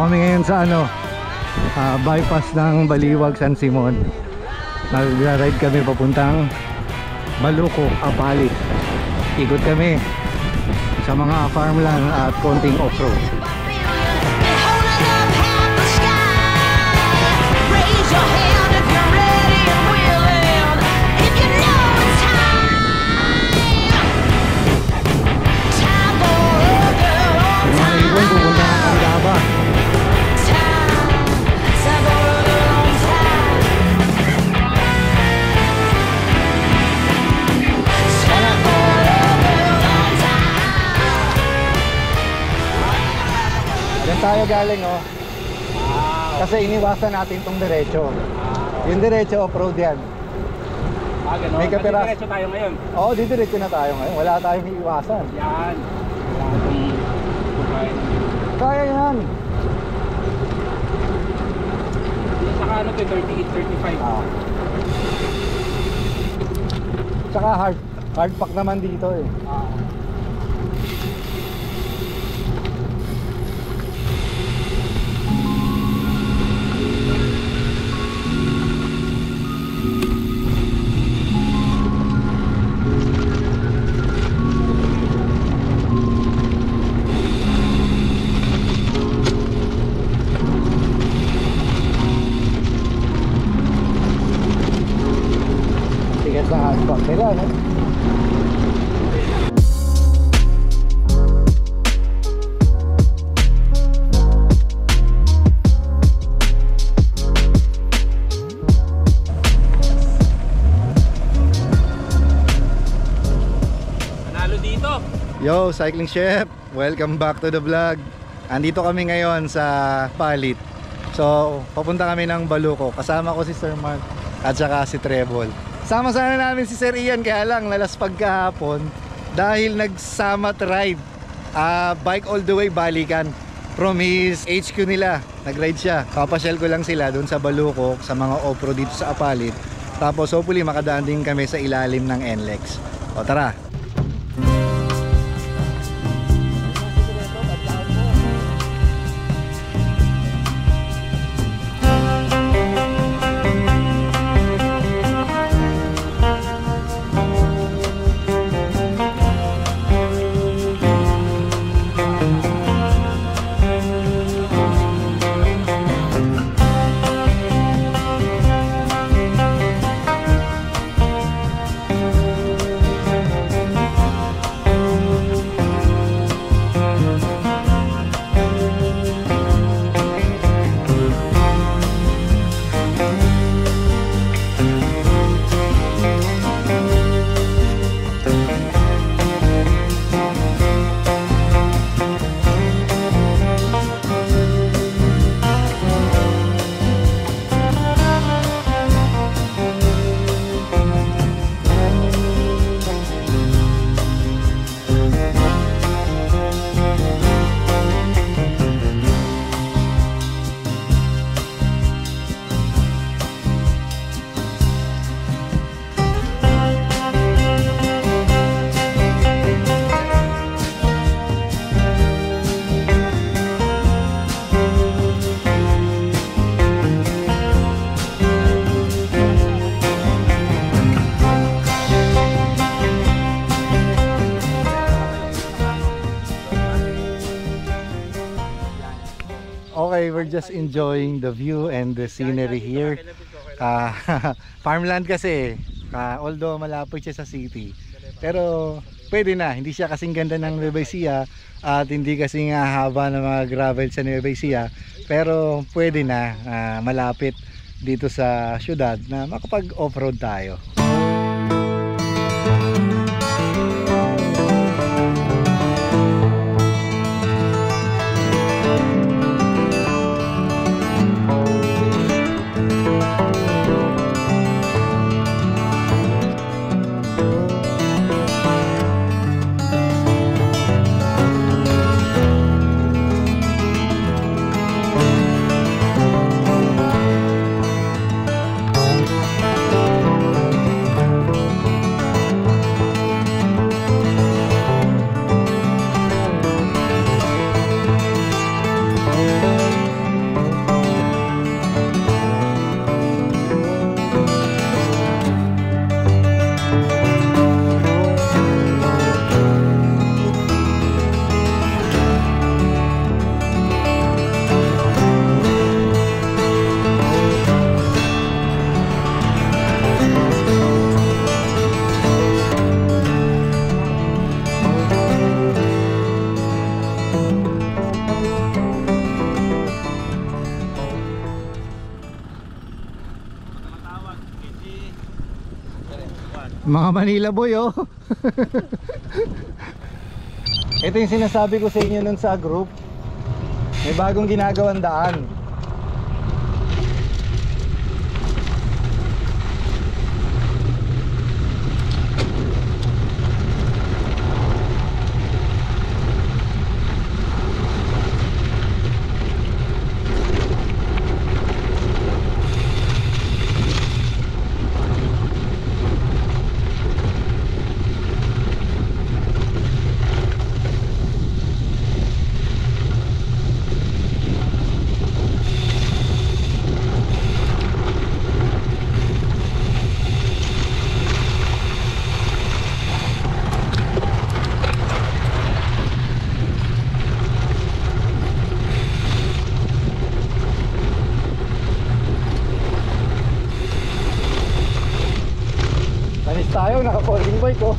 kami ngayon sa bypass ng Baliwag, San Simon. Nag-ride kami papuntang Baluco, Apalit. Ikot kami sa mga farmland at konting off-road. Pupunta ng Candaba. Diyan tayo galing kasi iniwasan natin tong diretso. Yung diretso off-road yan. Ganun. May kapiras. Diretso tayo ngayon. Oo, diretso na tayo ngayon. Wala tayong iiwasan. Yan. Kaya yan. Saka ano to, 38, 35. Saka hard pack naman dito eh. Sa asphalt nila, no? Panalo dito. Yo, Cycling Chef! Welcome back to the vlog. Andito kami ngayon sa Palit. So, papunta kami ng Baluco. Kasama ko si Sir Mark at saka si Treble. Sama sana namin si Sir Ian, kaya lang nalaspag kahapon dahil nagsamat ride, bike all the way balikan from his HQ nila. Nag-ride siya. Papasyal ko lang sila doon sa Baluco sa mga off-road dito sa Apalit. Tapos hopefully makadaan din kami sa ilalim ng NLEX. O tara. Okay, we're just enjoying the view and the scenery here. Farmland kasi, although malapit siya sa city, pero pwede na, hindi siya kasing ganda ng Nueva Ecija at hindi kasing haba ng mga gravel sa Nueva Ecija, pero pwede na, malapit dito sa syudad na makapag off-road tayo. Mga Manila boy oh. Ito yung sinasabi ko sa inyo nun sa group. May bagong ginagawang daan. Tayo, naka-folding bike oh.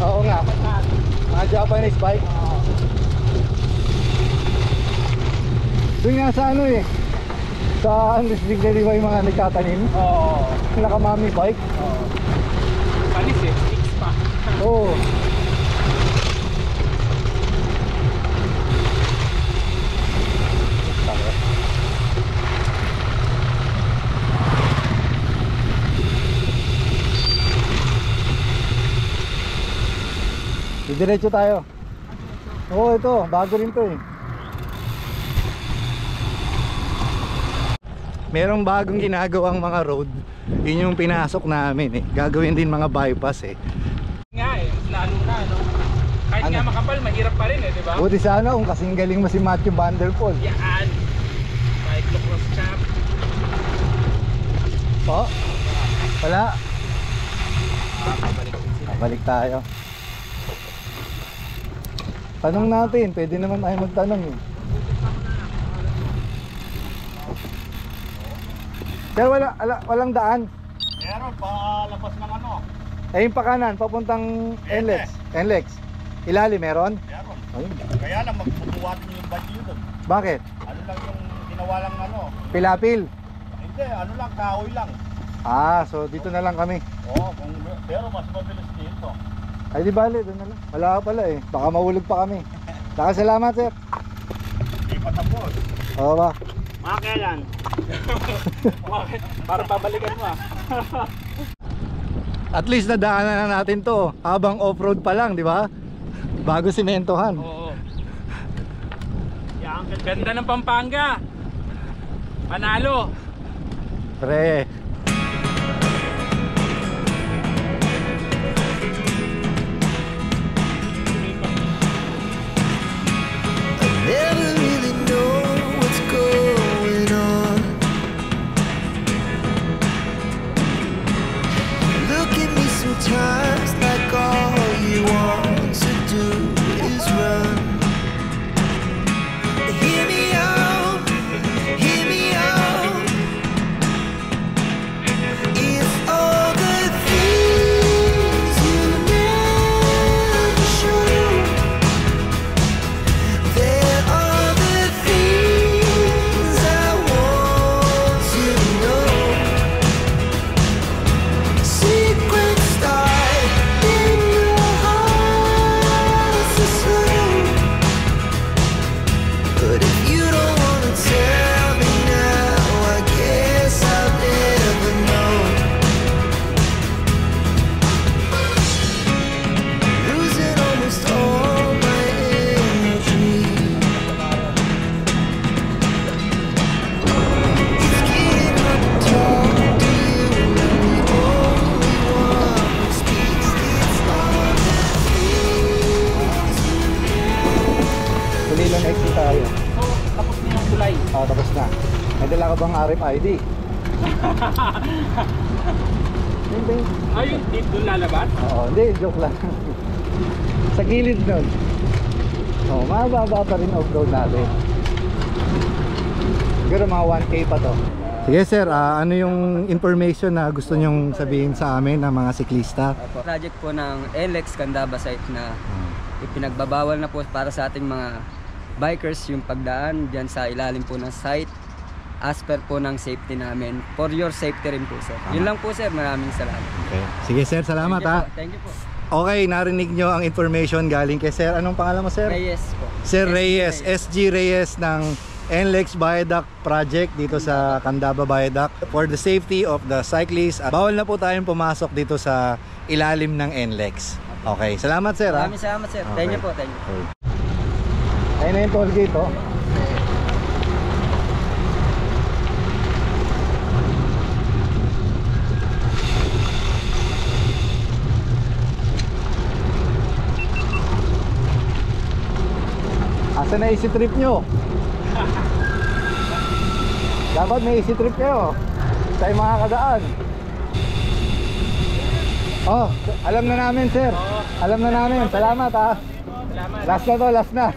Oo nga, mga Japanese bike. Doon nga sa ano eh, sa Anlislig na di ba yung mga nagtatanim? Oo. Naka-mami bike. Oo. Panis eh, X pa. Oo. Diretso tayo. Oo, ito, bago rin to eh. Merong bagong ginagawang mga road. Yun yung pinasok namin eh. Gagawin din mga bypass eh. Nga eh, lalo na no. Kahit Ano? nga makapal, mahirap pa rin eh, di ba? Buti sana kung kasing galing mo si Matthew Van Der Poel. Yan. Cyclocross champ. Oh, wala. Pabalik din sila. Balik tayo. Tanong natin, pwede naman tayo magtanong eh. Pero walang daan. Meron pa labas ng ano? Eh yung pakanan, papuntang NLEX. NLEX. Ilalim meron? Meron. Ayun. Kaya lang magbubuhatin yung badyo doon. Bakit? Ano lang yung ginawa lang ano? Pilapil. Hindi, ano lang, kahoy lang. Ah, so dito na lang kami. Oo, pero mas mabilis dito. Ay di bale, doon na lang. Wala pala eh. Baka mahulog pa kami. Saka salamat sir. Hindi pa tapos. Oo ba? Mga kailan? Para pabalikan mo ah. At least nadaanan na natin to habang off-road pa lang, di ba? Bago simentohan. Oo. Ganda ng Pampanga. Panalo. Pre. Never really know what's going on. Look at me sometimes like all you want to do is run. Hear me out, hear me out. If all the things you never show, there are the things I want to know. Secrets start in your heart to slow. But if you don't wanna tell me now, I guess I'll never know. Losing almost all my energy. It's getting hard to talk to you when the only one who speaks. It's all the things Huli lang exit tayo. So, tapos na yung tulay. Ah, tapos na. May dala ka bang RFID? Hindi. Ayun, doon lalabas. Oo, hindi, joke lang. Sa gilid nun. Oo, mababa pa rin off-road natin. Siguro mga 1K pa to. Sige sir, ano yung information na gusto nyong sabihin sa amin ng mga siklista? Project po ng NLEX Candaba site na ipinagbabawal na po para sa ating mga bikers yung pagdaan dyan sa ilalim po ng site. as per po ng safety namin. For your safety rin po, sir. Yun lang po, sir. Maraming salamat. Okay. Sige sir, salamat ha. Thank you po. Okay, narinig nyo ang information galing kay sir. Anong pangalan mo sir? Reyes po. Sir Reyes, SG Reyes ng NLEX Viaduct Project dito sa Candaba Viaduct for the safety of the cyclists. Bawal na po tayong pumasok dito sa ilalim ng NLEX. Okay, salamat sir ha. Maraming salamat, sir. Okay. Thank you po. Thank you. Okay. Ayun na yung toll gate oh. Asa na easy trip nyo? Dapat may easy trip kayo sa mga kadaan. Oh, alam na namin sir. Alam na namin. Salamat ha. Salamat. Last na to, last na.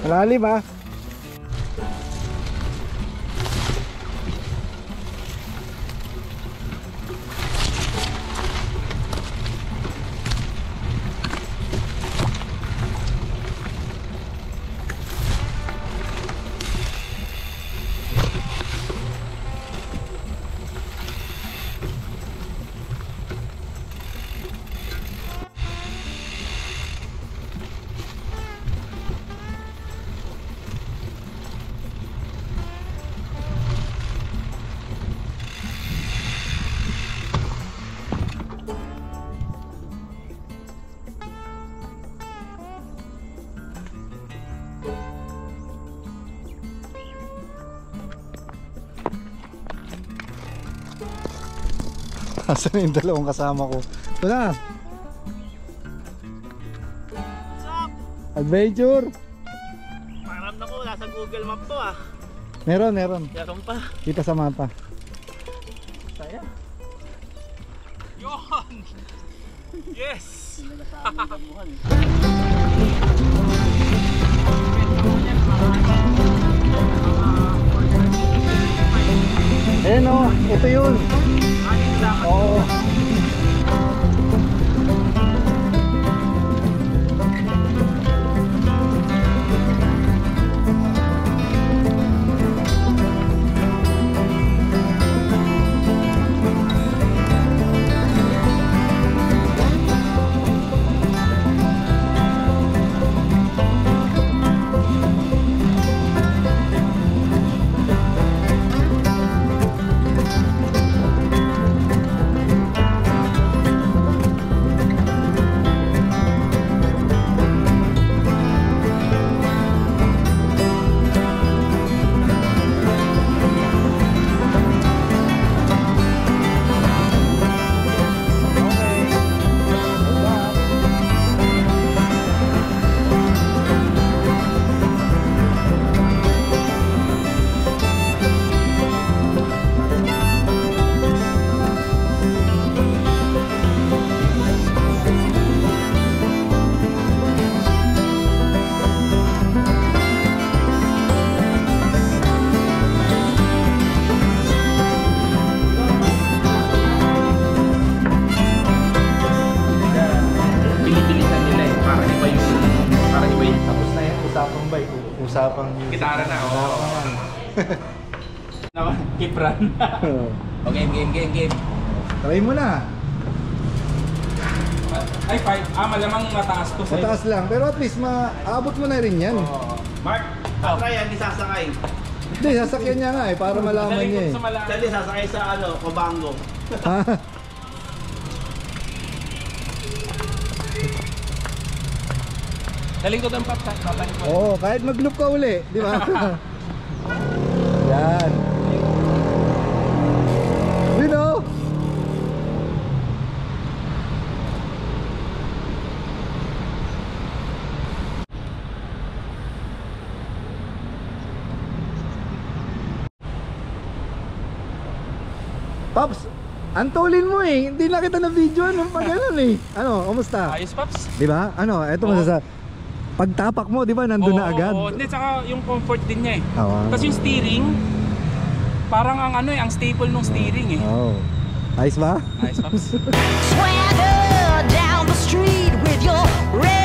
Malalim ha. Asan na yung dalawang kasama ko? Ito na. Adventure. Pakiramdam ko, nasa Google Map to ah. Meron. Meron pa. Kita sa mapa. Saya. Yun! Yes! Ayan o, ito yun. Oo. Usapang music. Gitara na, oo. Usapan. Ako, keep run. Okay, game. Try mo na. Ay, 5. Malamang mataas to. Mataas lang, pero at least maabot mo na rin yan. Mark, try yan, di sasakay. Hindi, sasakyan niya nga para malaman niya eh. Sa malalim. Siya di sasakay sa Cobango. Ha? Daling ko ng paps, babalik mo. Oo, kahit mag-loop ka uli, di ba? Yan. You know? Pops, antulin mo eh. Hindi na kita na video nung pag ganun eh. Ano, kumusta? Ayos, paps. Di ba? Ano, eto pagtapak mo, di ba, nandun na agad? Oo, hindi, tsaka yung comfort din niya eh. Oo. Tapos yung steering, parang ang staple ng steering eh. Oh. Ayos ba? Ayos, paps. Swagger down the street with your red